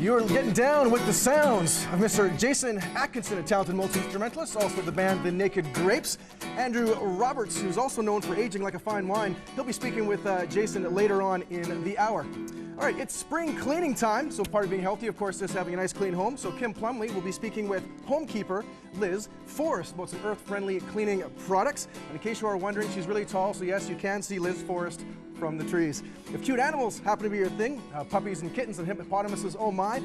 You're getting down with the sounds of Mr. Jason Atkinson, a talented multi-instrumentalist, also the band The Naked Grapes. Andrew Roberts, who's also known for aging like a fine wine. He'll be speaking with Jason later on in the hour. All right, it's spring cleaning time, so part of being healthy, of course, is having a nice clean home. So Kim Plumley will be speaking with homekeeper Liz Forrest about some earth-friendly cleaning products. And in case you are wondering, she's really tall, so yes, you can see Liz Forrest from the trees. If cute animals happen to be your thing, puppies and kittens and hippopotamuses, oh my,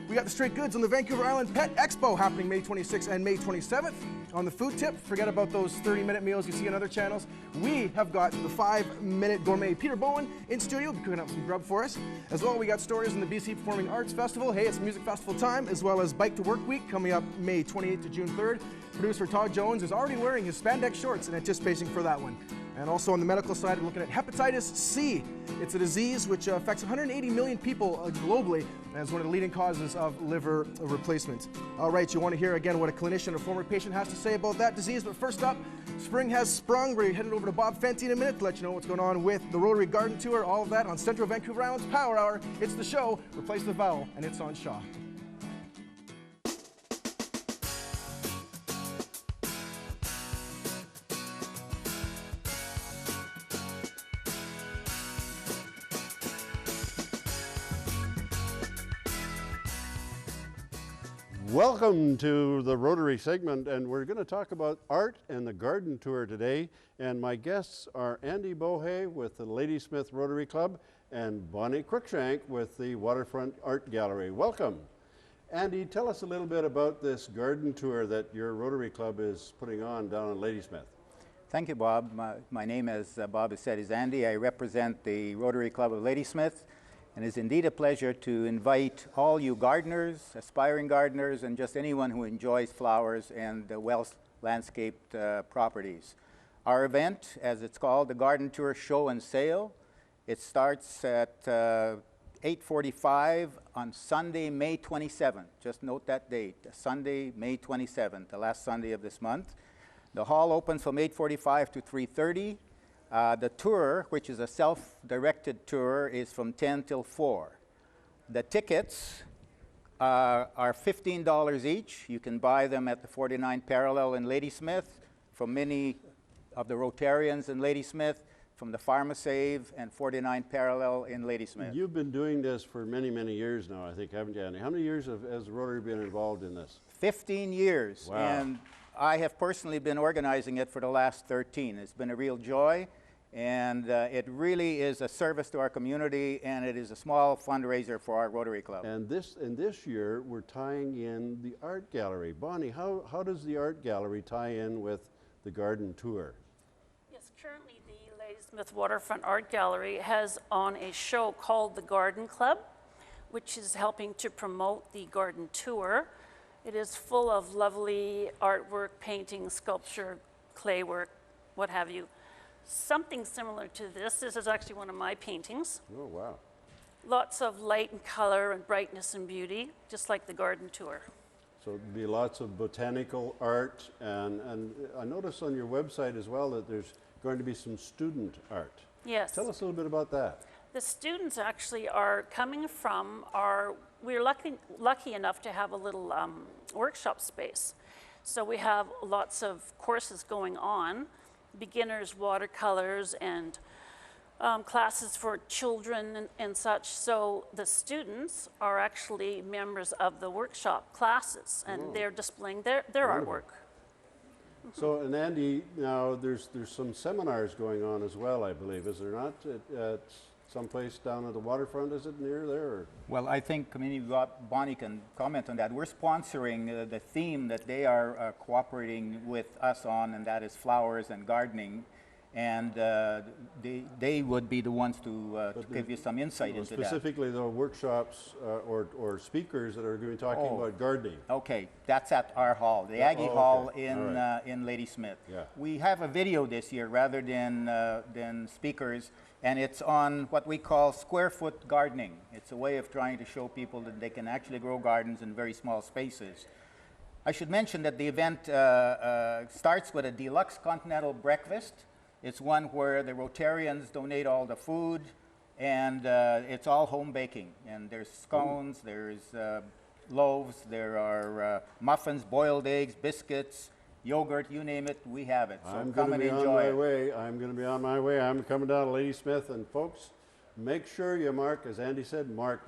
we got the straight goods on the Vancouver Island Pet Expo happening May 26th and May 27th. On the food tip, forget about those 30-minute meals you see on other channels. We have got the 5-Minute Gourmet Peter Bowen in studio, cooking up some grub for us. As well, we got stories in the BC Performing Arts Festival. Hey, it's music festival time, as well as Bike to Work Week coming up May 28th to June 3rd. Producer Todd Jones is already wearing his spandex shorts in anticipation for that one. And also on the medical side, we're looking at hepatitis C. It's a disease which affects 180 million people globally and is one of the leading causes of liver replacement. All right, you want to hear again what a clinician or former patient has to say about that disease, but first up, spring has sprung. We're headed over to Bob Fenty in a minute to let you know what's going on with the Rotary Garden Tour, all of that on Central Vancouver Island's Power Hour. It's the show, replace the vowel, and it's on Shaw. Welcome to the Rotary segment, and we're going to talk about art and the garden tour today. And my guests are Andy Bohe with the Ladysmith Rotary Club and Bonnie Cruikshank with the Waterfront Art Gallery. Welcome. Andy, tell us a little bit about this garden tour that your Rotary Club is putting on down in Ladysmith. Thank you, Bob. My name, as Bob has said, is Andy. I represent the Rotary Club of Ladysmith. And it's indeed a pleasure to invite all you gardeners, aspiring gardeners, and just anyone who enjoys flowers and well-landscaped properties. Our event, as it's called, the Garden Tour Show and Sale, it starts at 8:45 on Sunday, May 27th. Just note that date, Sunday, May 27th, the last Sunday of this month. The hall opens from 8:45 to 3:30. The tour, which is a self-directed tour, is from 10 till 4. The tickets are $15 each. You can buy them at the 49 Parallel in Ladysmith from many of the Rotarians in Ladysmith, from the PharmaSave and 49 Parallel in Ladysmith. You've been doing this for many, many years now, I think, haven't you, Andy? How many years has Rotary been involved in this? 15 years. Wow. And I have personally been organizing it for the last 13. It's been a real joy. And it really is a service to our community, and it is a small fundraiser for our Rotary Club. And this year, we're tying in the art gallery. Bonnie, how does the art gallery tie in with the garden tour? Yes, currently the Ladysmith Waterfront Art Gallery has on a show called the Garden Club, which is helping to promote the garden tour. It is full of lovely artwork, painting, sculpture, clay work, what have you. Something similar to this. This is actually one of my paintings. Oh, wow. Lots of light and color and brightness and beauty, just like the garden tour. So there'll be lots of botanical art, and I noticed on your website as well that there's going to be some student art. Yes. Tell us a little bit about that. The students actually are coming from we're lucky enough to have a little workshop space. So we have lots of courses going on. Beginners, watercolors, and classes for children and such. So the students are actually members of the workshop classes, and they're displaying their artwork. So, and Andy, now there's some seminars going on as well, I believe, is there not? At someplace down at the waterfront, is it near there? Or? Well, I think maybe Bonnie can comment on that. We're sponsoring the theme that they are cooperating with us on, and that is flowers and gardening. And they would be the ones to give you some insight into that. Specifically, the workshops or speakers that are going to be talking about gardening. Okay, that's at our hall, the Aggie Hall in Ladysmith. Yeah. We have a video this year rather than speakers, and it's on what we call square foot gardening. It's a way of trying to show people that they can actually grow gardens in very small spaces. I should mention that the event starts with a deluxe continental breakfast. It's one where the Rotarians donate all the food, And it's all home baking. And there's scones, there's loaves, there are muffins, boiled eggs, biscuits, yogurt, you name it, we have it. So I'm come going to and be on enjoy my it. way. I'm going to be on my way. I'm coming down to Ladysmith, and folks, make sure you mark, as Andy said, mark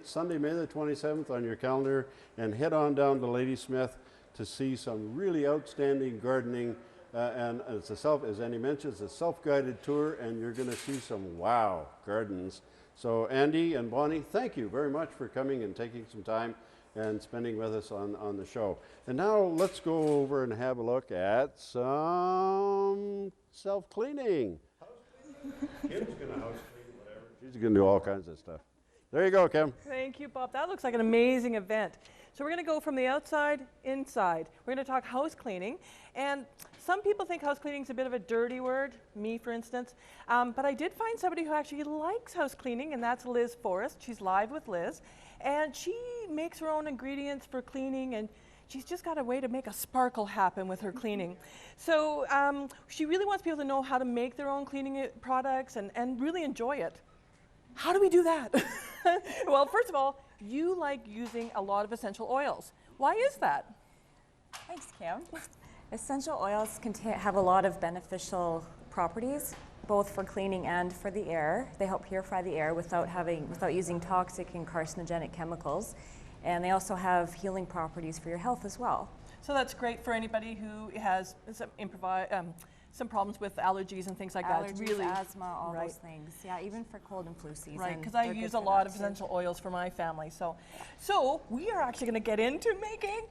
Sunday, May the 27th on your calendar, and head on down to Ladysmith to see some really outstanding gardening. And it's as Andy mentioned, it's a self-guided tour, and you're going to see some wow gardens. So Andy and Bonnie, thank you very much for coming and taking some time and spending with us on the show. And now let's go over and have a look at some self-cleaning. Kim's going to house clean, whatever. She's going to do all kinds of stuff. There you go, Kim. Thank you, Bob. That looks like an amazing event. So we're going to go from the outside inside. We're going to talk house cleaning. And some people think house cleaning is a bit of a dirty word, me for instance. But I did find somebody who actually likes house cleaning, and that's Liz Forrest. She's live with Liz. And she makes her own ingredients for cleaning, and she's just got a way to make a sparkle happen with her cleaning. So she really wants people to know how to make their own cleaning products and really enjoy it. How do we do that? Well, first of all, you like using a lot of essential oils. Why is that? Thanks, Kim. Essential oils have a lot of beneficial properties, both for cleaning and for the air. They help purify the air without using toxic and carcinogenic chemicals. And they also have healing properties for your health as well. So that's great for anybody who has some problems with allergies and things like that. Allergies, Really, asthma, all right. those things. Yeah, even for cold and flu season. Right, because I use a lot of essential oils for my family. So we are actually going to get into making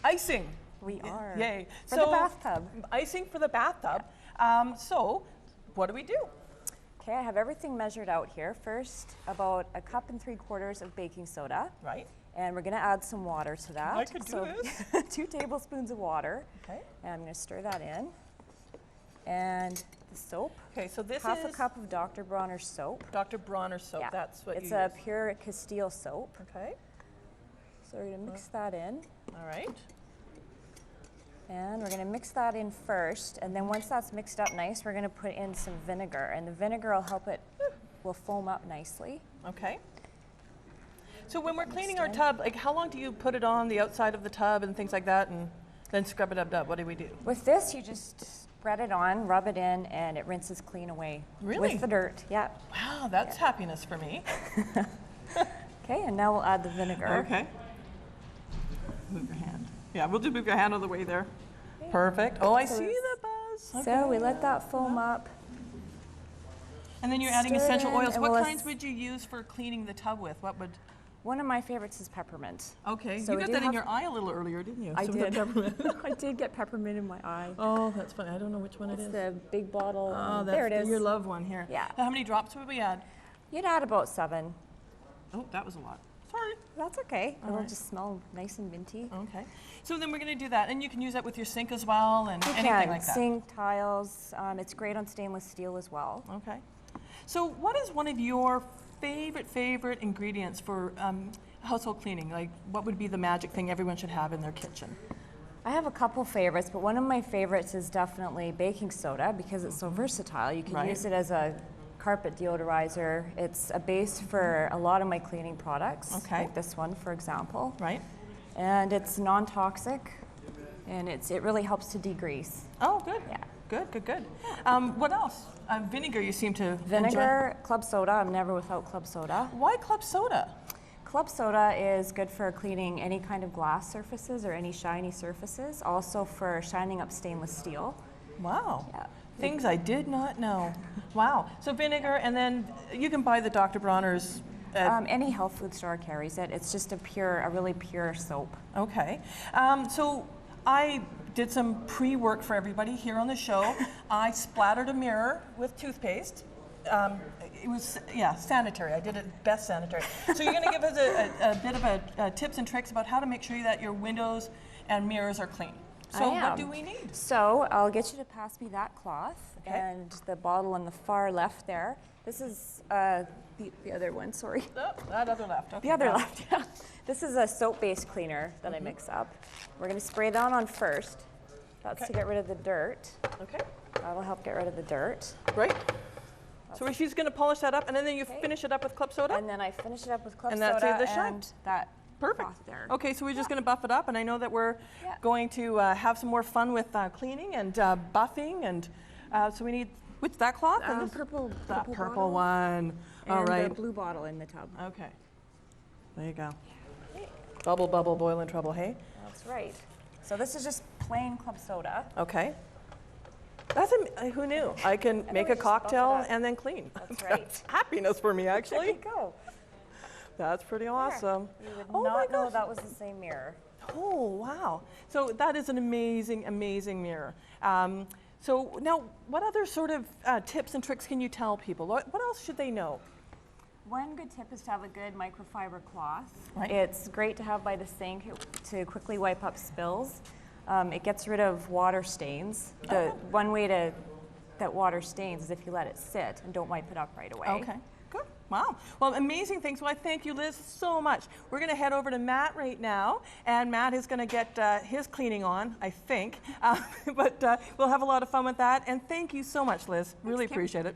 icing. We are. Yay. For the bathtub. Icing for the bathtub. So what do we do? Okay, I have everything measured out here. First, about 1 3/4 cups of baking soda. Right. And we're going to add some water to that. I could do this. 2 tablespoons of water. Okay. And I'm going to stir that in. And the soap. Okay, so this half is a cup of Dr. Bronner soap. Dr. Bronner soap. Yeah. That's what it's you a use. pure Castile soap. Okay. So we're going to mix that in. All right. And we're going to mix that in first. And then once that's mixed up nice, we're going to put in some vinegar. And the vinegar will help it, will foam up nicely. Okay. So when we're cleaning our tub, like how long do you put it on the outside of the tub and things like that, and then scrub it up? What do we do? With this, you just spread it on, rub it in, and it rinses clean away. Really? With the dirt, yeah. Wow, that's happiness for me. Okay, and now we'll add the vinegar. Okay. Move your hand. Yeah, we'll just move your hand all the way there. Perfect. Oh, I see the buzz. So we let that foam up. And then you're adding Stir it essential in, oils. and What we'll kinds would you use for cleaning the tub with? What would? One of my favorites is peppermint. Okay, So you we got do that in have- your eye a little earlier, didn't you? I Some of the did. peppermint. I did get peppermint in my eye. Oh, that's funny. I don't know which one it It's is. the big bottle. Oh, that's there it is. your loved one here. Yeah. How many drops would we add? You'd add about 7. Oh, that was a lot. Sorry. That's okay. All It'll right. just smell nice and minty. Okay. So then we're going to do that, and you can use that with your sink as well, and You anything can. like that. Sink, tiles. It's great on stainless steel as well. Okay. So what is one of your favorite ingredients for household cleaning? Like, what would be the magic thing everyone should have in their kitchen? I have a couple favorites, but one of my favorites is definitely baking soda because it's so versatile. You can Right. use it as a carpet deodorizer. It's a base for a lot of my cleaning products, Okay. like this one, for example. Right? And it's non-toxic, and it really helps to degrease. Oh, good. Yeah. Good. What else? Vinegar you seem to enjoy. Vinegar, club soda. I'm never without club soda. Why club soda? Club soda is good for cleaning any kind of glass surfaces or any shiny surfaces. Also for shining up stainless steel. Wow. Yeah. Things I did not know. Wow. So vinegar, and then you can buy the Dr. Bronner's. Any health food store carries it. It's just a really pure soap. Okay. So I did some pre-work for everybody here on the show. I splattered a mirror with toothpaste. It was, sanitary. I did it best sanitary. So you're going to give us a bit of tips and tricks about how to make sure that your windows and mirrors are clean. So what do we need? So I'll get you to pass me that cloth Okay. and the bottle on the far left there. This is the other one, sorry. Oh, that other left. Okay, The other got it. left, yeah. This is a soap-based cleaner that I mix up. We're going to spray that on first. That's Okay. to get rid of the dirt. Okay. That'll help get rid of the dirt. Right. So she's going to polish that up, and then you finish it up with club soda? And then I finish it up with club And soda that's the shine. and that Perfect. cloth there. Okay, so we're just going to buff it up, and I know that we're going to have some more fun with cleaning and buffing, and so we need, that cloth? And this? Purple Purple bottle one. All and right. the blue bottle in the tub. Okay. There you go. Bubble, bubble, boil in trouble, hey? That's right. So this is just plain club soda. Okay. That's who knew? I can make a just buff it cocktail up. and then clean. That's right. Happiness for me, There actually. you go. That's pretty awesome. You would Oh my not know gosh. that was the same mirror. Oh, wow. So that is an amazing, amazing mirror. So now, what other sort of tips and tricks can you tell people? What else should they know? One good tip is to have a good microfiber cloth. Right. It's great to have by the sink to quickly wipe up spills. It gets rid of water stains. The one way that water stains is if you let it sit and don't wipe it up right away. Okay, good. Wow. Well, amazing things. Well, I thank you, Liz, so much. We're going to head over to Matt right now, and Matt is going to get his cleaning on, I think. But we'll have a lot of fun with that. And thank you so much, Liz. Really appreciate it.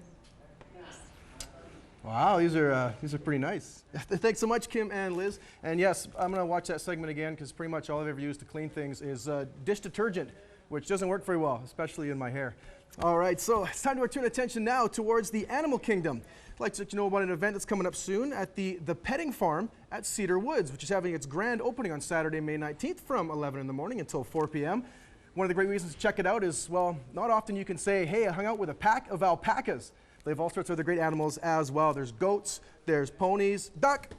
Wow, these are pretty nice. Thanks so much, Kim and Liz. And yes, I'm going to watch that segment again because pretty much all I've ever used to clean things is dish detergent, which doesn't work very well, especially in my hair. All right, so it's time to turn attention now towards the animal kingdom. I'd like to let you know about an event that's coming up soon at the Petting Farm at Cedar Woods, which is having its grand opening on Saturday, May 19th from 11 in the morning until 4 p.m. One of the great reasons to check it out is, well, not often you can say, hey, I hung out with a pack of alpacas. They have all sorts of other great animals as well. There's goats, there's ponies, duck.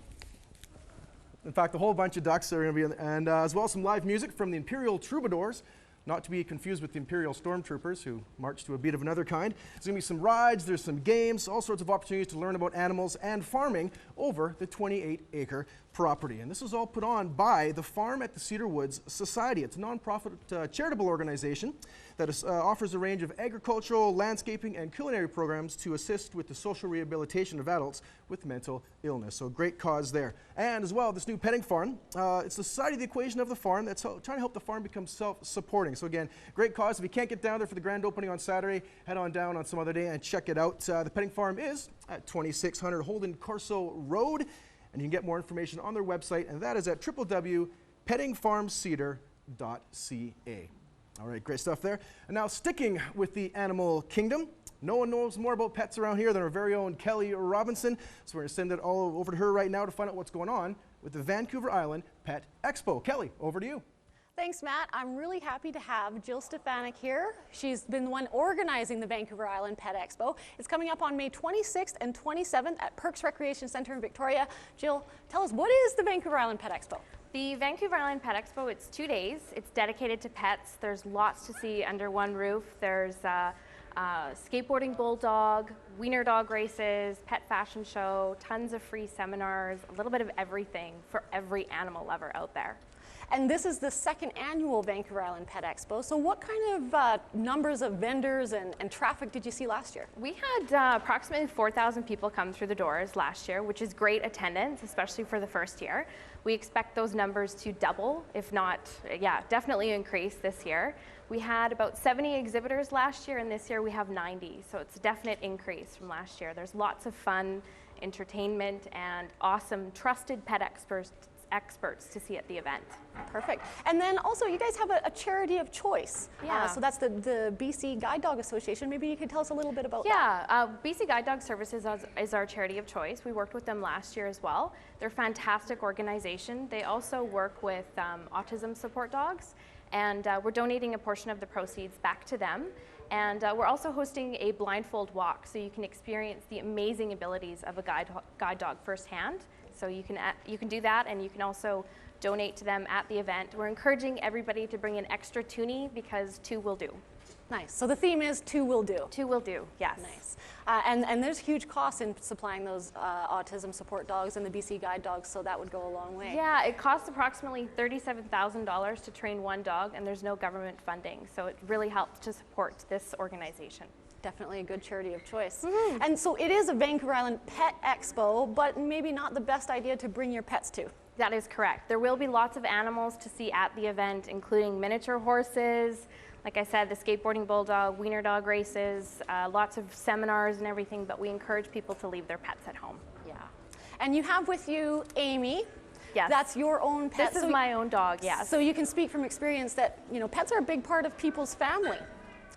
In fact, a whole bunch of ducks are going to be, and as well as some live music from the Imperial Troubadours, not to be confused with the Imperial Stormtroopers who march to a beat of another kind. There's going to be some rides, there's some games, all sorts of opportunities to learn about animals and farming over the 28-acre property. And this is all put on by the Farm at the Cedar Woods Society. It's a nonprofit charitable organization that offers a range of agricultural, landscaping, and culinary programs to assist with the social rehabilitation of adults with mental illness. So great cause there. And as well, this new petting farm, it's the Society of the Equation of the Farm that's trying to help the farm become self-supporting. So again, great cause. If you can't get down there for the grand opening on Saturday, head on down on some other day and check it out. The petting farm is at 2600 Holden Corso Road, and you can get more information on their website, and that is at www.pettingfarmcedar.ca. All right, great stuff there. And now sticking with the animal kingdom, no one knows more about pets around here than our very own Kelly Robinson. So we're going to send it all over to her right now to find out what's going on with the Vancouver Island Pet Expo. Kelly, over to you. Thanks, Matt. I'm really happy to have Jill Stefanik here. She's been the one organizing the Vancouver Island Pet Expo. It's coming up on May 26th and 27th at Perks Recreation Centre in Victoria. Jill, tell us, what is the Vancouver Island Pet Expo? The Vancouver Island Pet Expo, it's 2 days. It's dedicated to pets. There's lots to see under one roof. There's skateboarding bulldog, wiener dog races, pet fashion show, tons of free seminars, a little bit of everything for every animal lover out there. And this is the second annual Vancouver Island Pet Expo. So what kind of numbers of vendors and traffic did you see last year? We had approximately 4,000 people come through the doors last year, which is great attendance, especially for the first year. We expect those numbers to double, if not, definitely increase this year. We had about 70 exhibitors last year, and this year we have 90. So it's a definite increase from last year. There's lots of fun, entertainment, and awesome, trusted pet experts to see at the event. Perfect. And then also you guys have a charity of choice. Yeah. So that's the BC Guide Dog Association. Maybe you could tell us a little bit about that. Yeah, BC Guide Dog Services is our charity of choice. We worked with them last year as well. They're a fantastic organization. They also work with autism support dogs, and we're donating a portion of the proceeds back to them. And we're also hosting a blindfold walk, so you can experience the amazing abilities of a guide dog firsthand. So you can do that, and you can also donate to them at the event. We're encouraging everybody to bring an extra toonie because 2 will do. Nice. So the theme is 2 will do. 2 will do, yes. Nice. And there's huge costs in supplying those autism support dogs and the BC Guide dogs, so that would go a long way. Yeah, it costs approximately $37,000 to train one dog, and there's no government funding. So it really helps to support this organization. Definitely a good charity of choice. Mm-hmm. And so it is a Vancouver Island Pet Expo, but maybe not the best idea to bring your pets to. That is correct. There will be lots of animals to see at the event, including miniature horses, like I said, the skateboarding bulldog, wiener dog races, lots of seminars and everything, but we encourage people to leave their pets at home. Yeah. And you have with you Amy. Yes. That's your own pet. This is my own dog, yes. So you can speak from experience that, pets are a big part of people's family.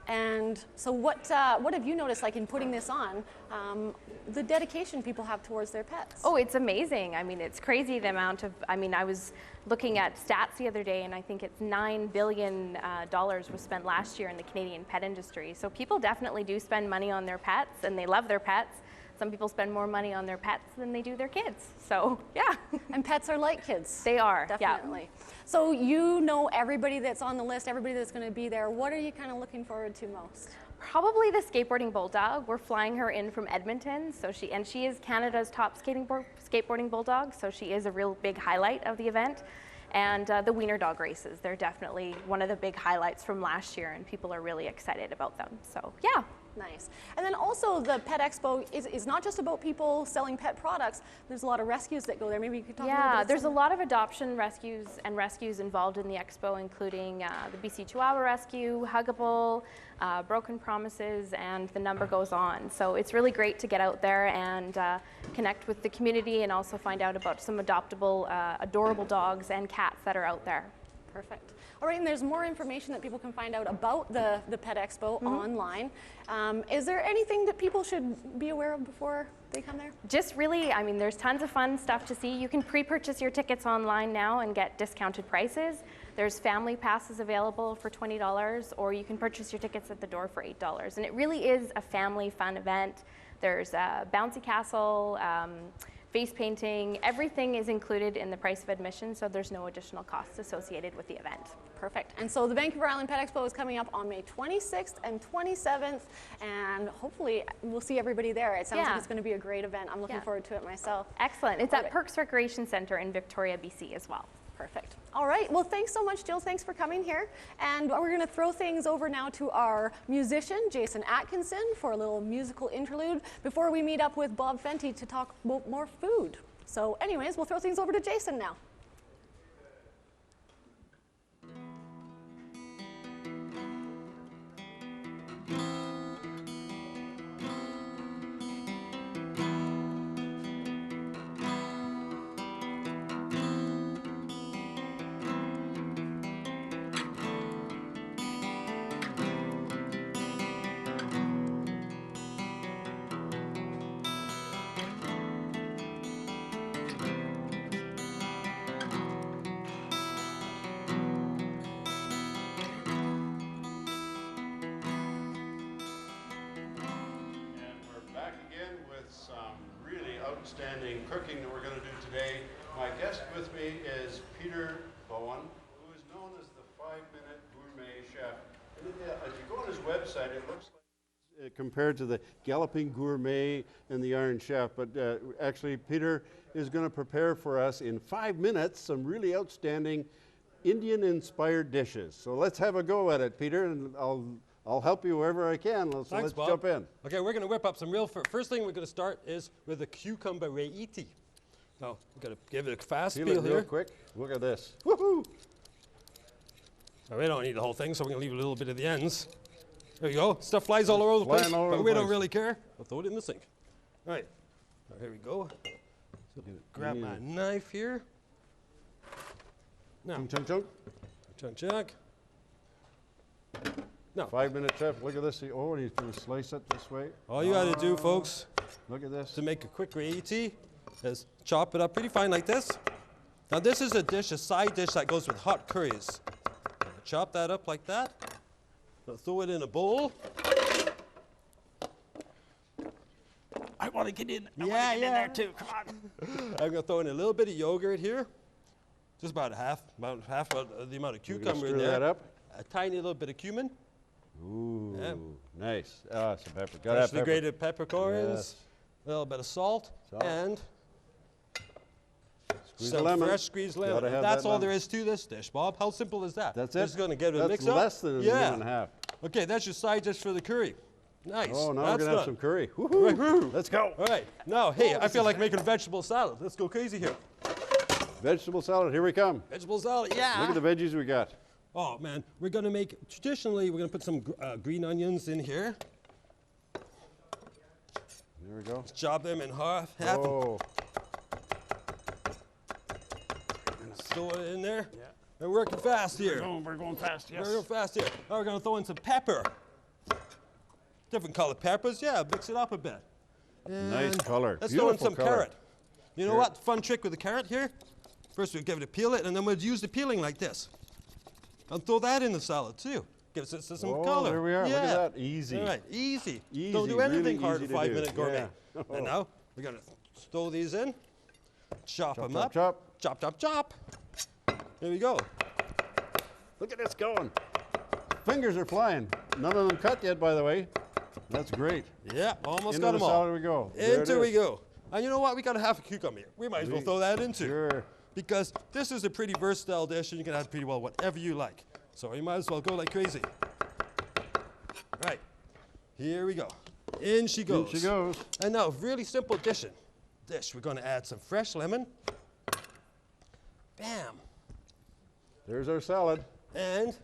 And so what have you noticed, like in putting this on, the dedication people have towards their pets? Oh, it's amazing. I mean, it's crazy the amount of, I was looking at stats the other day, and I think it's $9 billion was spent last year in the Canadian pet industry. So people definitely do spend money on their pets, and they love their pets. Some people spend more money on their pets than they do their kids. So, yeah. And pets are like kids. They are, definitely. Yeah. So you know everybody that's on the list, everybody that's going to be there. What are you kind of looking forward to most? Probably the skateboarding bulldog. We're flying her in from Edmonton, she is Canada's top skateboarding bulldog, so she is a real big highlight of the event. And the wiener dog races, they're definitely one of the big highlights from last year, and people are really excited about them. So, yeah. Nice. And then also the Pet Expo is not just about people selling pet products. There's a lot of rescues that go there. Maybe you could talk a little bit about there's a lot of adoption rescues involved in the expo, including the BC Chihuahua Rescue, Huggable, Broken Promises, and the number goes on. So it's really great to get out there and connect with the community and also find out about some adoptable, adorable dogs and cats that are out there. Perfect. All right, and there's more information that people can find out about the Pet Expo online. Is there anything that people should be aware of before they come there? Just really, there's tons of fun stuff to see. You can pre-purchase your tickets online now and get discounted prices. There's family passes available for $20, or you can purchase your tickets at the door for $8. And it really is a family fun event. There's a bouncy castle, face painting, everything is included in the price of admission, so there's no additional costs associated with the event. Perfect. And so the Vancouver Island Pet Expo is coming up on May 26th and 27th, and hopefully we'll see everybody there. It sounds like it's going to be a great event. I'm looking forward to it myself. Excellent. It's at Perks Recreation Centre in Victoria, BC as well. Perfect. All right. Well, thanks so much, Jill. Thanks for coming here. And we're going to throw things over now to our musician, Jason Atkinson, for a little musical interlude before we meet up with Bob Fenty to talk about more food. So anyways, we'll throw things over to Jason now. Outstanding cooking that we're going to do today. My guest with me is Peter Bowen, who is known as the 5-Minute Gourmet Chef. And if you go on his website, it looks like compared to the Galloping Gourmet and the Iron Chef, but actually Peter is going to prepare for us in 5 minutes some really outstanding Indian-inspired dishes. So let's have a go at it, Peter, and I'll help you wherever I can. So let's jump in. Okay, we're going to whip up some real. First thing we're going to start is with a cucumber reiti. Now, we've got to give it a fast peel here. real quick. Look at this. Woohoo! Now, we don't need the whole thing, so we're going to leave a little bit at the ends. There you go. Stuff flies all over the place, but we don't really care. We'll throw it in the sink. All right. Now, here we go. So grab my knife here. Now, chunk, chunk. Chunk, chunk. No. 5-minute chef, look at this. Oh, he's going to slice it this way. All you got to do, folks, look at this, to make a quick reiti is chop it up pretty fine like this. Now this is a dish, a side dish that goes with hot curries. Chop that up like that. Now throw it in a bowl. I want to get in. I yeah, want to get in there too. Come on. I'm going to throw in a little bit of yogurt here. Just about half of the amount of cucumber in there. That up. A tiny little bit of cumin. Ooh, nice. Some pepper. Freshly grated peppercorns. A little bit of salt. And some fresh squeezed lemon. That's all there is to this dish, Bob. How simple is that? That's it. Just going to get it mixed up. That's less than a minute and a half. Okay, that's your side dish for the curry. Nice. Oh, now we're going to have some curry. Woohoo! Let's go. All right. Now, hey, I feel like making a vegetable salad. Let's go crazy here. Vegetable salad, here we come. Vegetable salad, yeah. Look at the veggies we got. Oh man, we're gonna make, traditionally, we're gonna put some green onions in here. There we go. Chop them in half. Oh. Throw it in there. Yeah. We're working fast here. We're going fast, yes. We're going fast here. Now we're gonna throw in some pepper. Different color peppers, yeah, mix it up a bit. And nice color. Let's throw in some color. carrot. You know what? Fun trick with the carrot here. First we'll give it a peel it, and then we'll use the peeling like this. And throw that in the salad too. Gives it some color. There we are. Yeah. Look at that. Easy. All right, easy. Easy. Don't do anything really hard easy at to 5-minute do. gourmet. Yeah. And now we're gonna throw these in, chop them up. Chop. Chop, chop, chop. There we go. Look at this going. Fingers are flying. None of them cut yet, by the way. That's great. Yeah, almost Into got the them all. salad we go. There Into it we is. go. And you know what? We got a half a cucumber here. We might as well throw that in too. Sure. Because this is a pretty versatile dish and you can add pretty well whatever you like. So you might as well go like crazy. Right. Here we go. In she goes. In she goes. And now, really simple dish. We're going to add some fresh lemon. Bam. There's our salad. And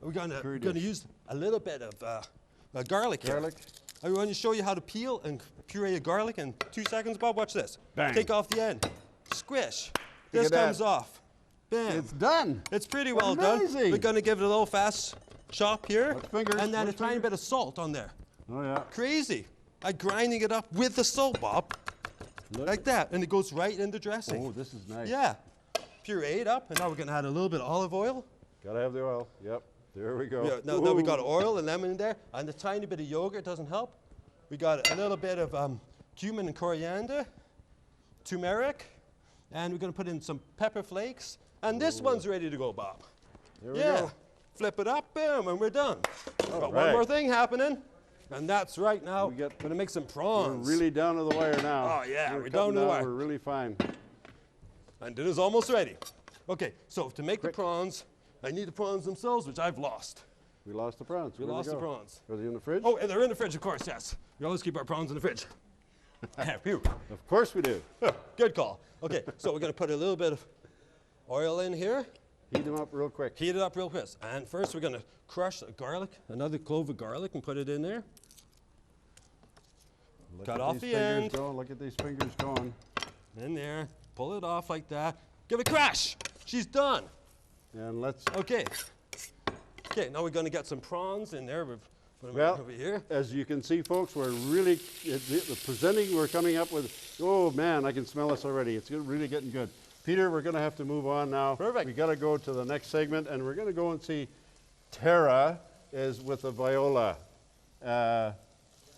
we're going to use a little bit of garlic here. Garlic. I'm going to show you how to peel and puree a garlic in 2 seconds, Bob. Watch this. Bang. Take off the end. Squish. Look This at that. comes off. Bam. It's done. It's pretty well done. Amazing. We're going to give it a little fast chop here. With fingers, and then with a tiny fingers. bit of salt on there. Oh, yeah. Crazy. I'm grinding it up with the salt, Bob. Like that. And it goes right in the dressing. Oh, this is nice. Yeah. Puree it up. And now we're going to add a little bit of olive oil. Gotta have the oil. Yep. There we go. Yeah, now we got oil and lemon in there. And a tiny bit of yogurt doesn't help. We got a little bit of cumin and coriander, turmeric, and we're going to put in some pepper flakes. And this one's ready to go, Bob. There we go. Flip it up, boom, and we're done. Got one right. more thing happening, and that's right now. We got- going to make some We're prawns. really down to the wire now. Oh, yeah, we're cutting down to the wire. We're really fine. And it is almost ready. Okay, so to make the prawns, I need the prawns themselves, which I've lost. We lost the prawns. We Where'd lost they the go? prawns. Are they in the fridge? Oh, and they're in the fridge, of course, yes. We always keep our prawns in the fridge. Phew. Of course we do. Good call. Okay, so we're going to put a little bit of oil in here. Heat them up real quick. Heat it up real quick. And first we're going to crush the garlic, another clove of garlic, and put it in there. Cut off the end. Look at these fingers going. In there. Pull it off like that. Give it a crash. She's done. And let's. Okay. Okay, now we're going to get some prawns in there. We've put them Well, over here. as you can see, folks, we're really the presenting. We're coming up with. Oh man, I can smell this already. It's really getting good. Peter, we're going to have to move on now. Perfect. We got to go to the next segment, and we're going to go and see Tara is with the viola.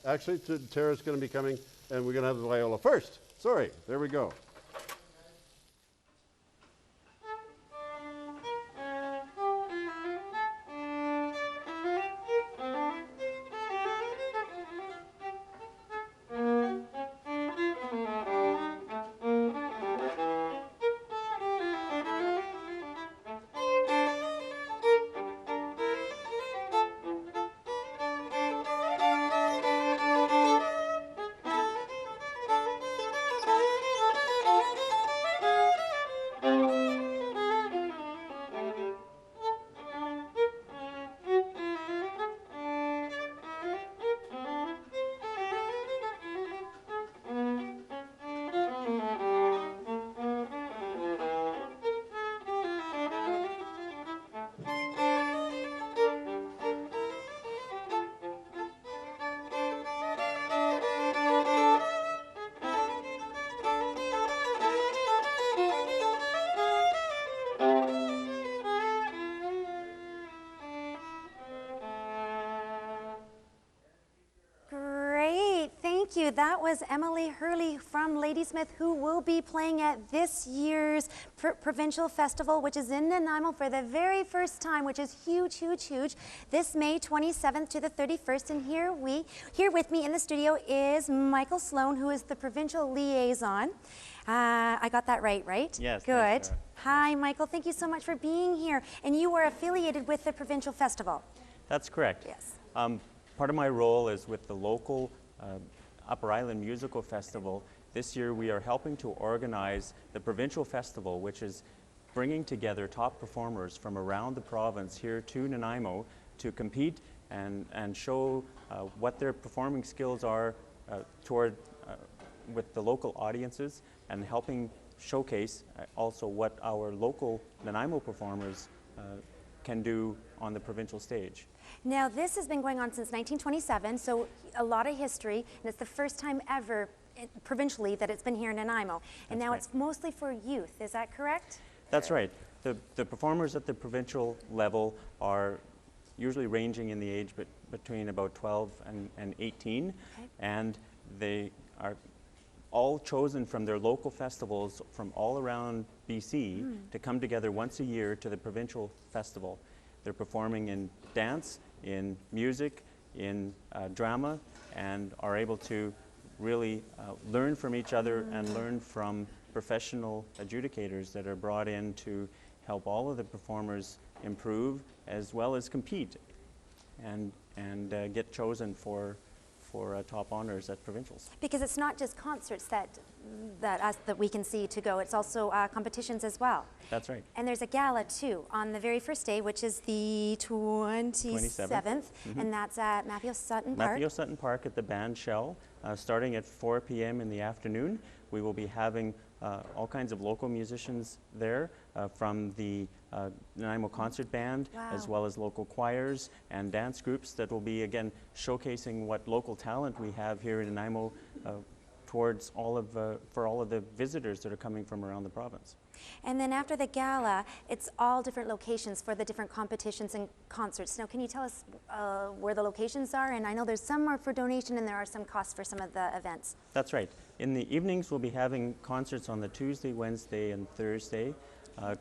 Actually, Tara's going to be coming, and we're going to have the viola first. Sorry, there we go. you. That was Emily Hurley from Ladysmith, who will be playing at this year's Provincial Festival, which is in Nanaimo for the very first time, which is huge, huge, huge. This May 27th to the 31st. And here with me in the studio is Michael Sloan, who is the Provincial Liaison. I got that right? Yes. Good. Thanks, Hi, Michael. Thank you so much for being here. And you are affiliated with the Provincial Festival. That's correct. Yes. Part of my role is with the local Upper Island Musical Festival. This year we are helping to organize the Provincial Festival, which is bringing together top performers from around the province here to Nanaimo to compete and show what their performing skills are with the local audiences, and helping showcase also what our local Nanaimo performers can do on the provincial stage. Now, this has been going on since 1927, so a lot of history, and it's the first time ever provincially that it's been here in Nanaimo. And now it's mostly for youth, is that correct? That's right. The performers at the provincial level are usually ranging in the age between about 12 and 18, and they are all chosen from their local festivals from all around BC to come together once a year to the provincial festival. They're performing in dance, in music, in drama, and are able to really learn from each other and learn from professional adjudicators that are brought in to help all of the performers improve as well as compete and get chosen for top honors at provincials. Because it's not just concerts that we can see to go, it's also competitions as well. That's right. And there's a gala too on the very first day, which is the 27th, and that's at Matthew Sutton Park. Matthew Sutton Park at the band shell, starting at 4 p.m. in the afternoon. We will be having all kinds of local musicians there from the Nanaimo Concert Band, as well as local choirs and dance groups that will be, again, showcasing what local talent we have here in Nanaimo towards for all of the visitors that are coming from around the province. And then after the gala, it's all different locations for the different competitions and concerts. Now, can you tell us where the locations are? And I know there's some are for donation and there are some costs for some of the events. That's right. In the evenings, we'll be having concerts on the Tuesday, Wednesday, and Thursday.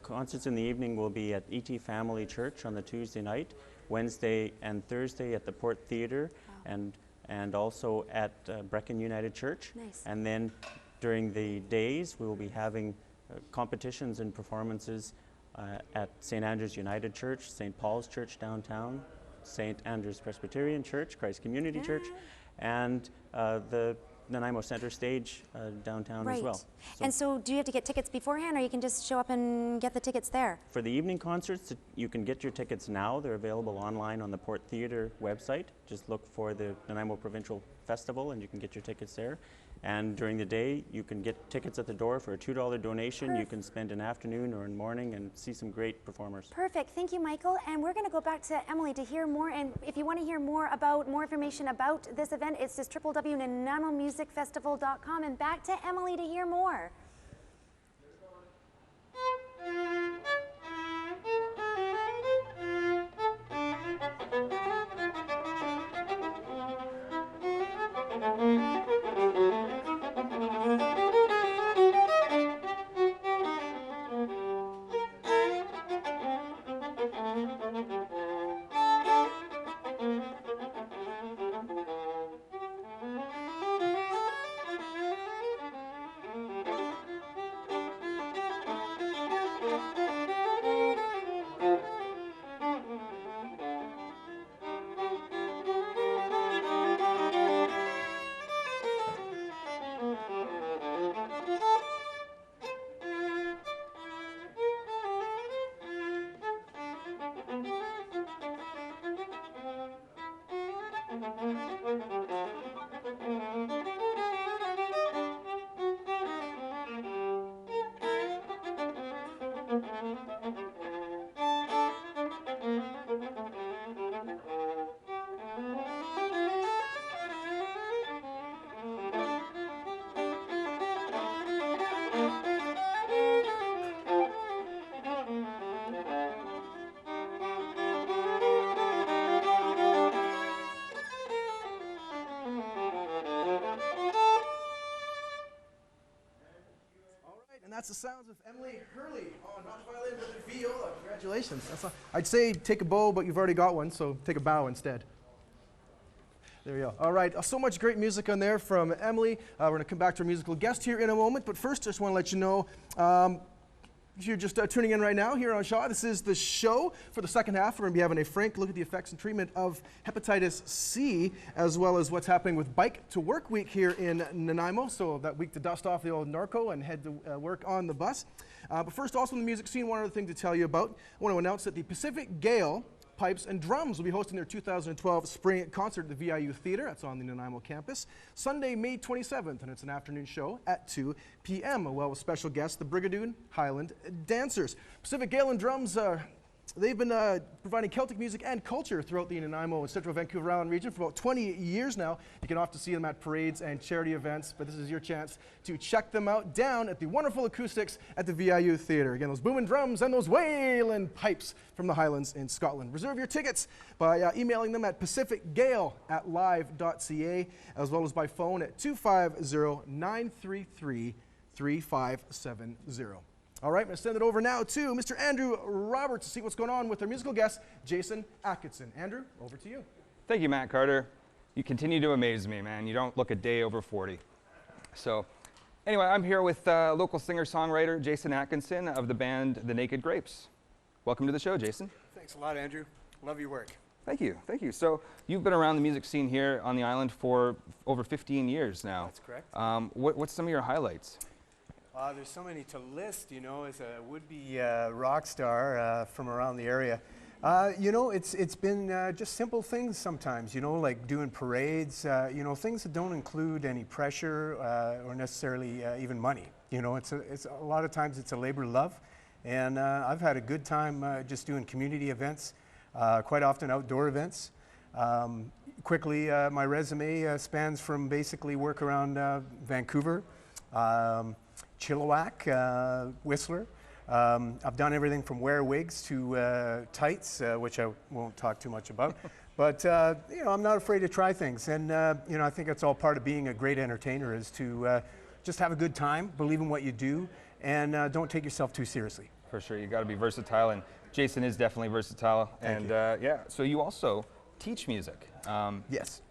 Concerts in the evening will be at E.T. Family Church on the Tuesday night, Wednesday and Thursday at the Port Theatre, and also at Brecon United Church. Nice. And then during the days, we will be having competitions and performances at St. Andrew's United Church, St. Paul's Church downtown, St. Andrew's Presbyterian Church, Christ Community Church, and the Nanaimo Center Stage downtown as well. And so do you have to get tickets beforehand, or you can just show up and get the tickets there? For the evening concerts, you can get your tickets now. They're available online on the Port Theatre website. Just look for the Nanaimo Provincial Festival and you can get your tickets there. And during the day, you can get tickets at the door for a $2 donation. Perfect. You can spend an afternoon or a morning and see some great performers. Perfect. Thank you, Michael. And we're going to go back to Emily to hear more. And if you want to hear more information about this event, it's just www.nanaimomusicfestival.com. And back to Emily to hear more. That's the sounds of Emily Hurley on Not the Violin but the Viola. Congratulations. I'd say take a bow, but you've already got one, so take a bow instead. There we go. All right, so much great music on there from Emily. We're going to come back to our musical guest here in a moment, but first, I just want to let you know If you're just tuning in right now here on Shaw, this is the show for the second half. We're going to be having a frank look at the effects and treatment of hepatitis C, as well as what's happening with Bike to Work Week here in Nanaimo. So that week to dust off the old narco and head to work on the bus. But first, also in the music scene, one other thing to tell you about. I want to announce that the Pacific Gale Pipes and Drums will be hosting their 2012 spring concert at the VIU Theatre. That's on the Nanaimo campus. Sunday, May 27th, and it's an afternoon show at 2 p.m. Well, with special guests, the Brigadoon Highland Dancers. Pacific Gale and Drums, they've been providing Celtic music and culture throughout the Nanaimo and Central Vancouver Island region for about 20 years now. You can often see them at parades and charity events, but this is your chance to check them out down at the wonderful acoustics at the VIU Theatre. Again, those booming drums and those wailing pipes from the Highlands in Scotland. Reserve your tickets by emailing them at pacificgale@live.ca, as well as by phone at 250-933-3570. All right, I'm going to send it over now to Mr. Andrew Roberts to see what's going on with our musical guest, Jason Atkinson. Andrew, over to you. Thank you, Matt Carter. You continue to amaze me, man. You don't look a day over 40. So, anyway, I'm here with local singer-songwriter Jason Atkinson of the band The Naked Grapes. Welcome to the show, Jason. Thanks a lot, Andrew. Love your work. Thank you, thank you. So, you've been around the music scene here on the island for over 15 years now. That's correct. What's some of your highlights? There's so many to list, you know, as a would-be rock star from around the area. You know, it's been just simple things sometimes, you know, like doing parades, you know, things that don't include any pressure or necessarily even money. You know, it's a lot of times it's a labor of love, and I've had a good time just doing community events, quite often outdoor events. Quickly, my resume spans from basically work around Vancouver, Chilliwack, Whistler. I've done everything from wear wigs to tights, which I won't talk too much about. But, you know, I'm not afraid to try things. And, you know, I think that's all part of being a great entertainer is to just have a good time, believe in what you do, and don't take yourself too seriously. For sure, you got to be versatile, and Jason is definitely versatile. Thank and yeah, so you also teach music. Yes.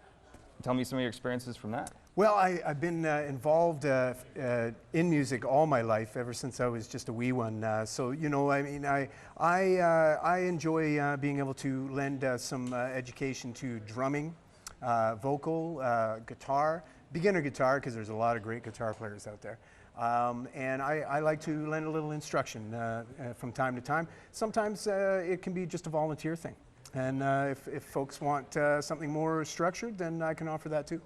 Tell me some of your experiences from that. Well, I've been involved in music all my life, ever since I was just a wee one. So, you know, I mean, I enjoy being able to lend some education to drumming, vocal, guitar, beginner guitar, because there's a lot of great guitar players out there. And I like to lend a little instruction from time to time. Sometimes it can be just a volunteer thing. And if folks want something more structured, then I can offer that too.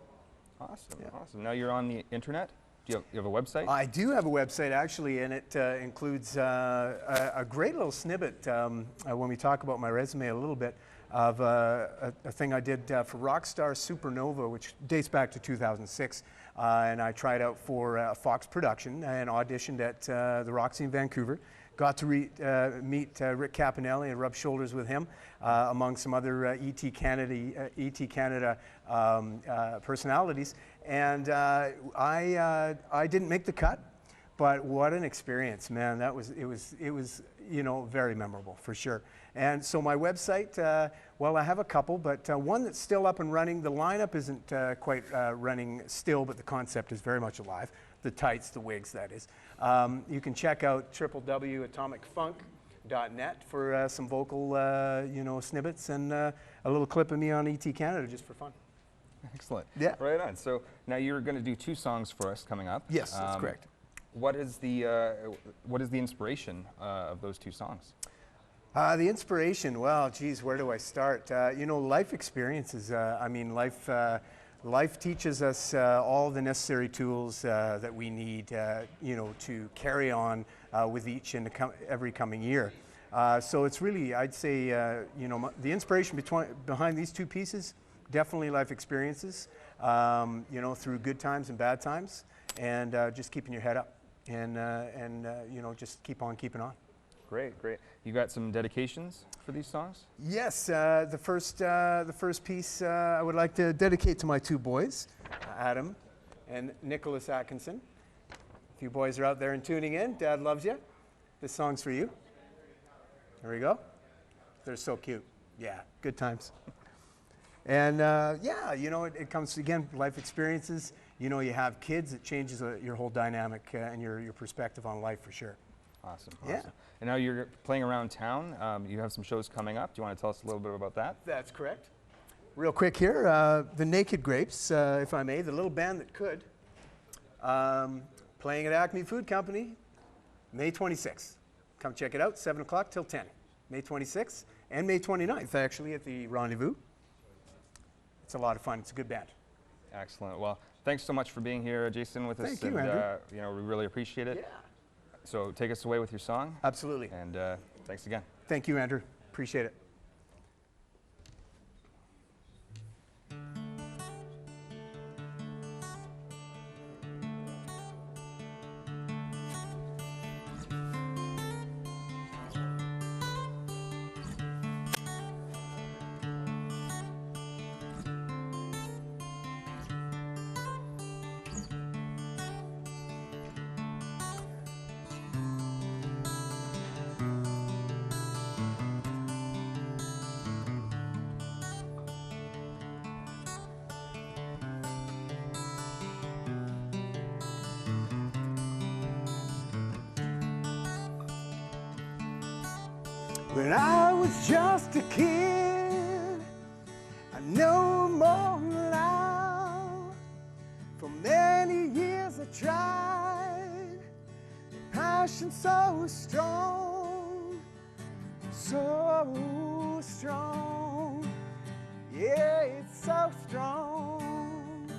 Awesome, awesome. Now you're on the internet? Do you have a website? I do have a website, actually, and it includes a great little snippet when we talk about my resume a little bit of a thing I did for Rockstar Supernova, which dates back to 2006. And I tried out for Fox production and auditioned at the Roxy in Vancouver. Got to meet Rick Campanelli and rub shoulders with him, among some other ET Canada personalities. And I didn't make the cut, but what an experience, man! It was you know, very memorable for sure. And so my website, well, I have a couple, but one that's still up and running. The lineup isn't quite running still, but the concept is very much alive. The tights, the wigs, that is. You can check out www.atomicfunk.net for some vocal, you know, snippets and a little clip of me on ET Canada just for fun. Excellent. Yeah. Right on. So now you're going to do 2 songs for us coming up. Yes, that's correct. What is the inspiration of those 2 songs? The inspiration, well, geez, where do I start? You know, life experiences. I mean, life teaches us all the necessary tools that we need, you know, to carry on with each and every coming year. So it's really, I'd say, you know, the inspiration behind these 2 pieces, definitely life experiences, you know, through good times and bad times, and just keeping your head up and you know, just keep on keeping on. Great, great. You got some dedications for these songs? Yes, the first piece I would like to dedicate to my 2 boys, Adam and Nicholas Atkinson. If you boys are out there and tuning in, Dad loves you. This song's for you. There we go. They're so cute. Yeah, good times. And yeah, you know, it comes, again, life experiences. You know, you have kids, it changes your whole dynamic and your perspective on life for sure. Awesome. Yeah. Awesome. And now you're playing around town. You have some shows coming up. Do you want to tell us a little bit about that? That's correct. Real quick here, the Naked Grapes, if I may, the little band that could, playing at Acme Food Company, May 26th. Come check it out, 7 o'clock till 10. May 26th and May 29th, actually, at the Rendezvous. It's a lot of fun. It's a good band. Excellent. Well, thanks so much for being here, Jason, with us. Thank you, and, Andrew. you know, we really appreciate it. Yeah. So take us away with your song. Absolutely. And thanks again. Thank you, Andrew. Appreciate it. When I was just a kid, I know more now. For many years I tried, passion so strong, so strong. Yeah, it's so strong.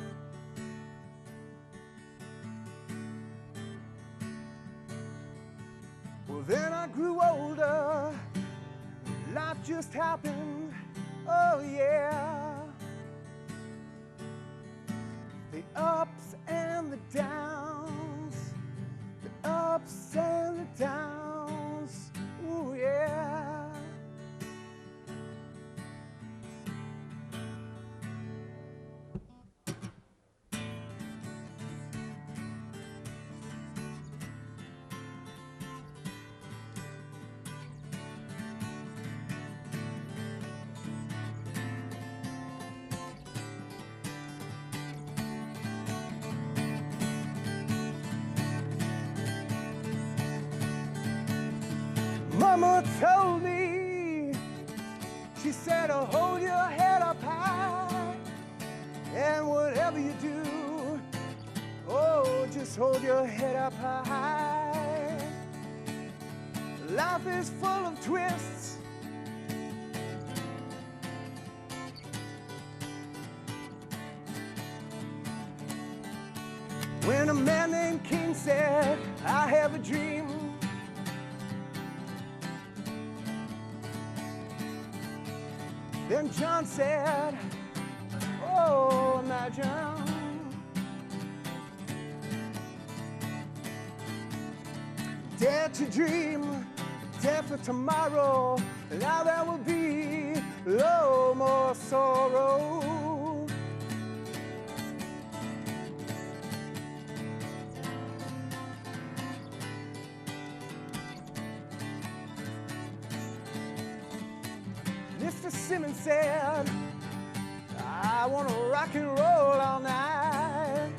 Well, then I grew older. Life just happened, oh yeah. The ups and the downs, the ups and the downs, oh yeah. Mama told me, she said, oh, hold your head up high, and whatever you do, oh, just hold your head up high. Life is full of twists, when a man named King said, I have a dream, then John said, oh, imagine. Dare to dream, dare for tomorrow. Now there will be no more sorrow. Mr. Simmons said, I want to rock and roll all night.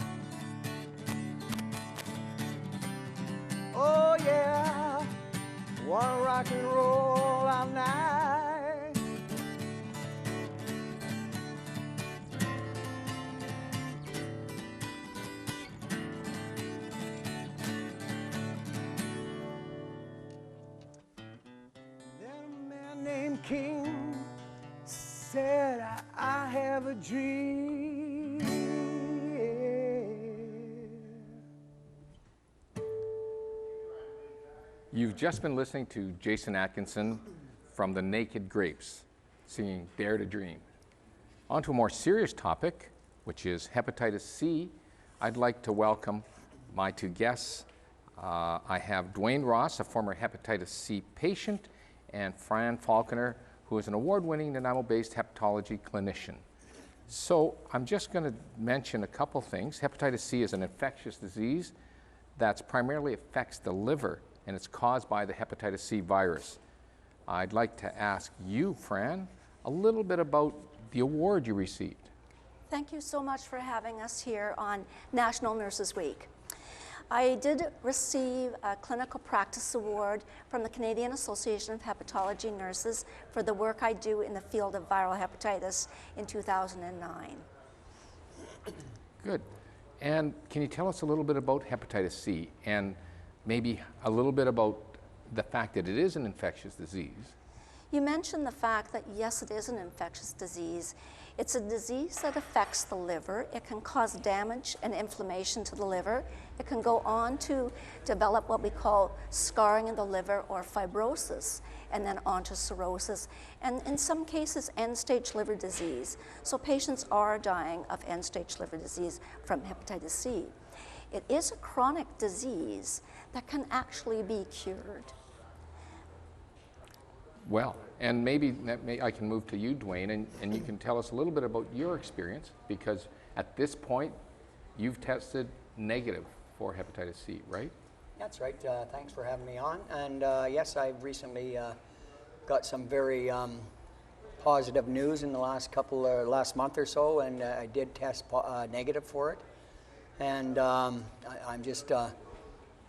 Oh yeah, want to rock and roll all night. Then a man named King said, I have a dream. You've just been listening to Jason Atkinson from the Naked Grapes, singing Dare to Dream. On to a more serious topic, which is hepatitis C. I'd like to welcome my two guests. I have Dwayne Ross, a former hepatitis C patient, and Fran Falconer, who is an award-winning Nanaimo-based hepatology clinician. So I'm just going to mention a couple things. Hepatitis C is an infectious disease that primarily affects the liver, and it's caused by the hepatitis C virus. I'd like to ask you, Fran, a little bit about the award you received. Thank you so much for having us here on National Nurses Week. I did receive a clinical practice award from the Canadian Association of Hepatology Nurses for the work I do in the field of viral hepatitis in 2009. Good. And can you tell us a little bit about hepatitis C and maybe a little bit about the fact that it is an infectious disease? You mentioned the fact that yes, it is an infectious disease. It's a disease that affects the liver. It can cause damage and inflammation to the liver. It can go on to develop what we call scarring in the liver or fibrosis, and then on to cirrhosis, and in some cases end-stage liver disease. So patients are dying of end-stage liver disease from hepatitis C. It is a chronic disease that can actually be cured. Well, and maybe I can move to you, Dwayne, and you can tell us a little bit about your experience, because at this point, you've tested negative for hepatitis C, right? That's right. Thanks for having me on. And yes, I've recently got some very positive news in the last month or so, and I did test negative for it. And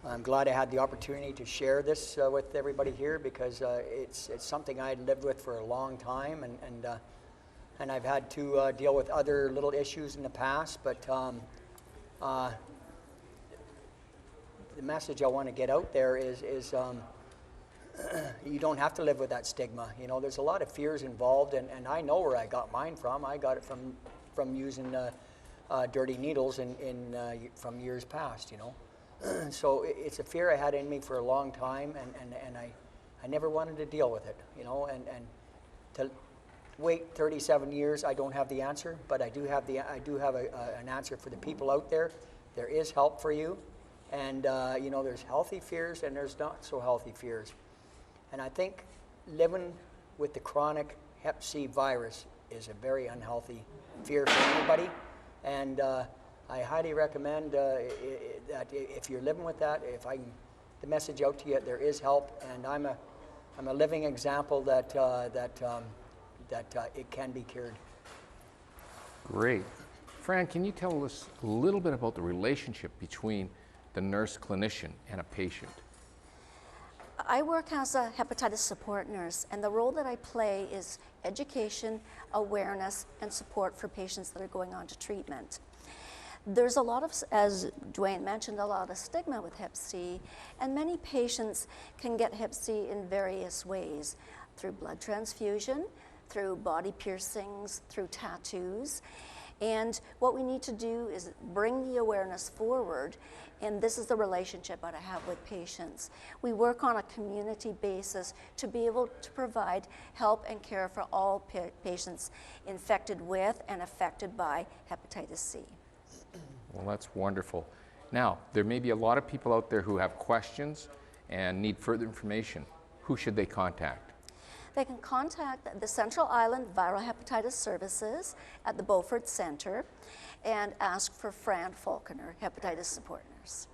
I'm glad I had the opportunity to share this with everybody here, because it's something I had lived with for a long time, and I've had to deal with other little issues in the past. But the message I want to get out there is you don't have to live with that stigma. You know, there's a lot of fears involved, and I know where I got mine from. I got it from using dirty needles from years past, you know. So it's a fear I had in me for a long time, and I never wanted to deal with it, you know, and to wait 37 years, I don't have the answer, but I do have an answer for the people out there. There is help for you, and you know, there's healthy fears and there's not so healthy fears. And I think living with the chronic Hep C virus is a very unhealthy fear for anybody, and I highly recommend that if you're living with that, the message out to you, there is help, and I'm a living example that it can be cured. Great. Fran, can you tell us a little bit about the relationship between the nurse clinician and a patient? I work as a hepatitis support nurse, and the role that I play is education, awareness, and support for patients that are going on to treatment. There's a lot of, as Dwayne mentioned, a lot of stigma with Hep C, and many patients can get Hep C in various ways, through blood transfusion, through body piercings, through tattoos. And what we need to do is bring the awareness forward, and this is the relationship that I have with patients. We work on a community basis to be able to provide help and care for all patients infected with and affected by hepatitis C. Well, that's wonderful. Now, there may be a lot of people out there who have questions and need further information. Who should they contact? They can contact the Central Island Viral Hepatitis Services at the Beaufort Center and ask for Fran Falconer, Hepatitis Support Nurse.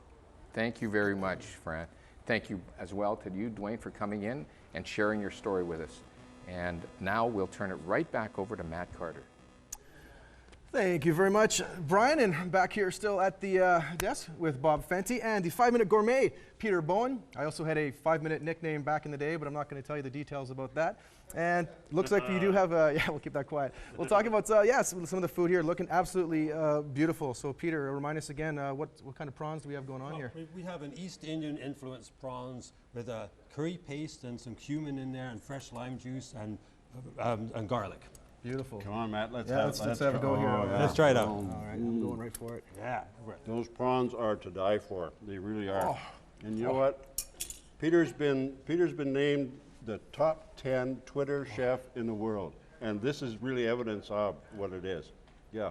Thank you very much, Fran. Thank you as well to you, Dwayne, for coming in and sharing your story with us. And now we'll turn it right back over to Matt Carter. Thank you very much, Brian, and I'm back here still at the desk with Bob Fenty and the 5-Minute Gourmet, Peter Bowen. I also had a 5-minute nickname back in the day, but I'm not going to tell you the details about that. And looks like you do have yeah, we'll keep that quiet. We'll talk about, yeah, some of the food here looking absolutely beautiful. So Peter, remind us again, what kind of prawns do we have going on here? We have an East Indian influenced prawns with a curry paste and some cumin in there and fresh lime juice and garlic. Beautiful. Come on, Matt. Let's have a go here. Yeah. Let's try it out. All right, I'm going right for it. Yeah. Those prawns are to die for. They really are. Oh. And you know what? Peter's been named the top 10 Twitter chef in the world, and this is really evidence of what it is. Yeah.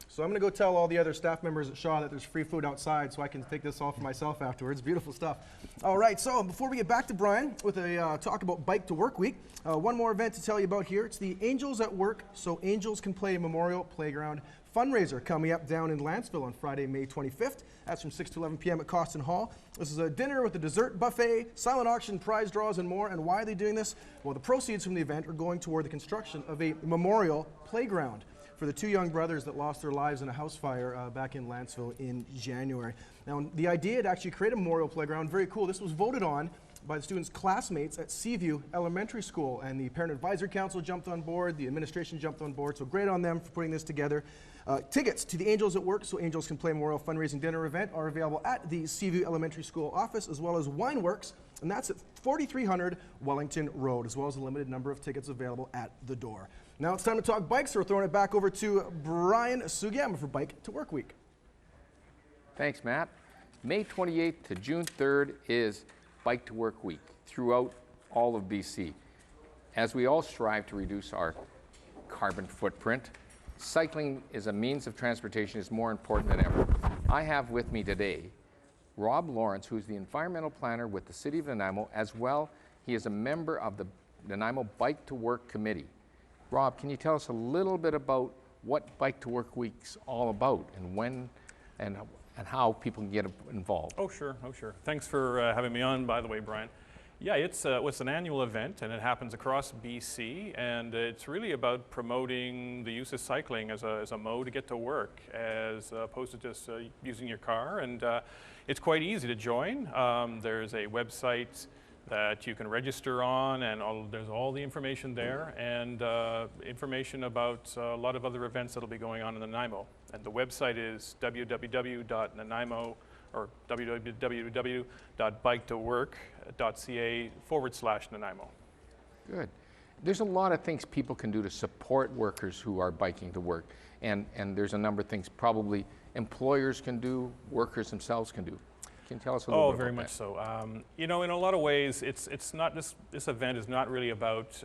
So I'm going to go tell all the other staff members at Shaw that there's free food outside so I can take this all for myself afterwards. Beautiful stuff. All right, so before we get back to Brian with a talk about Bike to Work Week, one more event to tell you about here. It's the Angels at Work So Angels Can Play Memorial Playground fundraiser coming up down in Lanceville on Friday, May 25th. That's from 6 to 11 p.m. at Costin Hall. This is a dinner with a dessert buffet, silent auction, prize draws, and more. And why are they doing this? Well, the proceeds from the event are going toward the construction of a memorial playground for the two young brothers that lost their lives in a house fire back in Lantzville in January. Now, the idea to actually create a memorial playground, very cool. This was voted on by the students' classmates at Seaview Elementary School, and the Parent Advisory Council jumped on board, the administration jumped on board, so great on them for putting this together. Tickets to the Angels at Work, so Angels Can Play Memorial fundraising dinner event, are available at the Seaview Elementary School office, as well as Wineworks, and that's at 4300 Wellington Road, as well as a limited number of tickets available at the door. Now it's time to talk bikes, so we're throwing it back over to Brian Sugiyama for Bike to Work Week. Thanks, Matt. May 28th to June 3rd is Bike to Work Week throughout all of BC. As we all strive to reduce our carbon footprint, cycling as a means of transportation is more important than ever. I have with me today Rob Lawrence, who's the environmental planner with the City of Nanaimo, as well, he is a member of the Nanaimo Bike to Work Committee. Rob, can you tell us a little bit about what Bike to Work Week's all about and when and how people can get involved? Oh, sure. Thanks for having me on, by the way, Brian. Yeah, it's an annual event, and it happens across BC, and it's really about promoting the use of cycling as a mode to get to work, as opposed to just using your car. And it's quite easy to join. There's a website that you can register on, and there's all the information there, and information about a lot of other events that'll be going on in Nanaimo. And the website is www.nanaimo or www.biketowork.ca/Nanaimo. Good. There's a lot of things people can do to support workers who are biking to work, and there's a number of things probably employers can do, workers themselves can do. Can you tell us a little bit about that? Oh, very much so. You know, in a lot of ways, it's not this event is not really about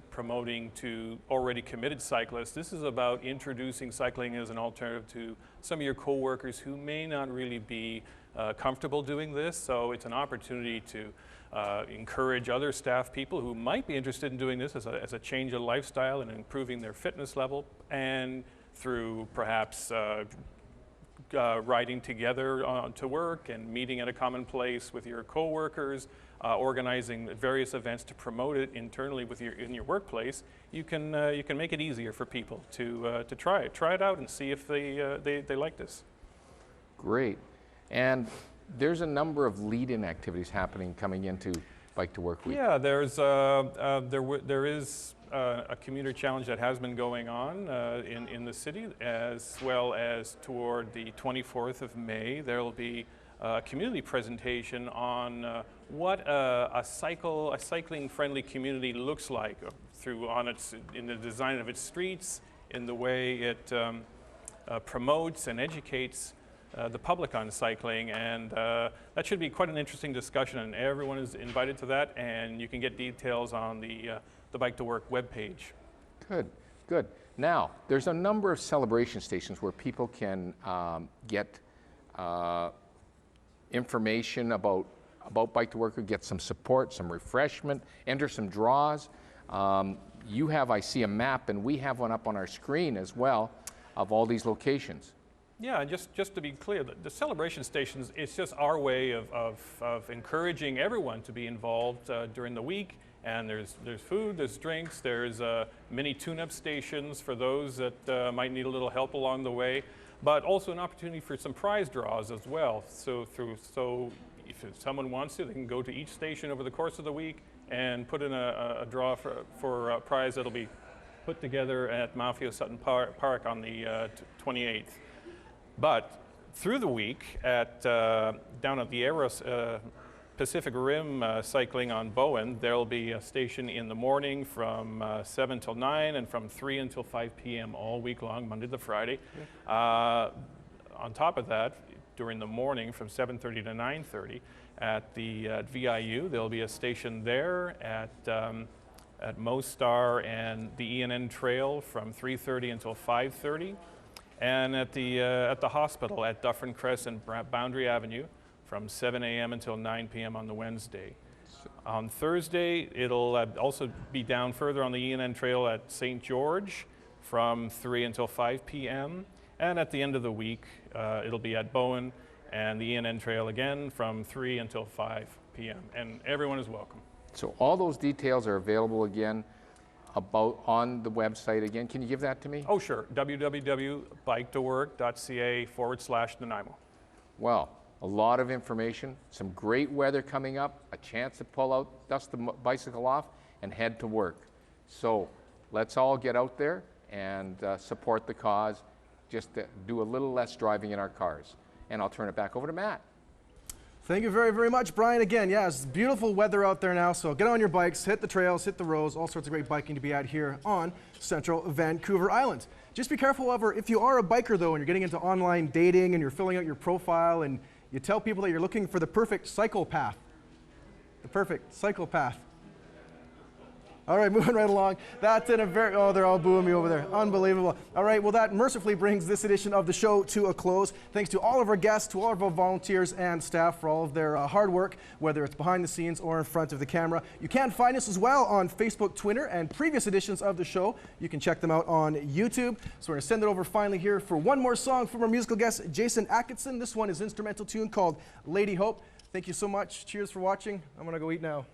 promoting to already committed cyclists. This is about introducing cycling as an alternative to some of your co-workers who may not really be comfortable doing this. So it's an opportunity to encourage other staff people who might be interested in doing this as a change of lifestyle and improving their fitness level, and through perhaps riding together to work and meeting at a common place with your co-workers, organizing various events to promote it internally in your workplace. You can make it easier for people to try it out and see if they like this. Great. And there's a number of lead-in activities happening coming into Bike to Work Week. Yeah, there is a commuter challenge that has been going on in the city, as well as toward the 24th of May. There will be a community presentation on what a cycling-friendly community looks like in the design of its streets, in the way it promotes and educates the public on cycling, and that should be quite an interesting discussion, and everyone is invited to that, and you can get details on the Bike to Work webpage. Good. Now, there's a number of celebration stations where people can get information about Bike to Work, or get some support, some refreshment, enter some draws. You have, I see, a map, and we have one up on our screen as well of all these locations. Yeah, and just to be clear, the celebration stations, it's just our way of encouraging everyone to be involved during the week. And there's food, there's drinks, there's mini tune-up stations for those that might need a little help along the way, but also an opportunity for some prize draws as well. So if someone wants to, they can go to each station over the course of the week and put in a draw for a prize that'll be put together at Mafia Sutton Park on the 28th. But through the week down at the Eros Pacific Rim cycling on Bowen, there will be a station in the morning from 7 till 9 and from 3 until 5 p.m. all week long, Monday to Friday. On top of that, during the morning from 7:30 to 9:30 at the VIU, there will be a station there at Mostar and the ENN Trail from 3:30 until 5:30. And at the hospital at Dufferin Crest and Boundary Avenue from 7 a.m. until 9 p.m. on the Wednesday. On Thursday, it'll also be down further on the ENN Trail at St. George from 3 until 5 p.m. And at the end of the week, it'll be at Bowen and the ENN Trail again from 3 until 5 p.m. And everyone is welcome. So all those details are available again about on the website again. Can you give that to me? Oh, sure. www.biketowork.ca/Nanaimo. Well, a lot of information, some great weather coming up, a chance to pull out, dust the bicycle off, and head to work. So let's all get out there and support the cause, just to do a little less driving in our cars. And I'll turn it back over to Matt. Thank you very, very much, Brian. Again, yeah, it's beautiful weather out there now, so get on your bikes, hit the trails, hit the roads, all sorts of great biking to be out here on central Vancouver Island. Just be careful, however, if you are a biker, though, and you're getting into online dating and you're filling out your profile and you tell people that you're looking for the perfect cycle path. The perfect cycle path. All right, moving right along. That's in a very, oh, they're all booing me over there. Unbelievable. All right, well, that mercifully brings this edition of the show to a close. Thanks to all of our guests, to all of our volunteers and staff for all of their hard work, whether it's behind the scenes or in front of the camera. You can find us as well on Facebook, Twitter, and previous editions of the show. You can check them out on YouTube. So we're going to send it over finally here for one more song from our musical guest, Jason Atkinson. This one is an instrumental tune called Lady Hope. Thank you so much. Cheers for watching. I'm going to go eat now.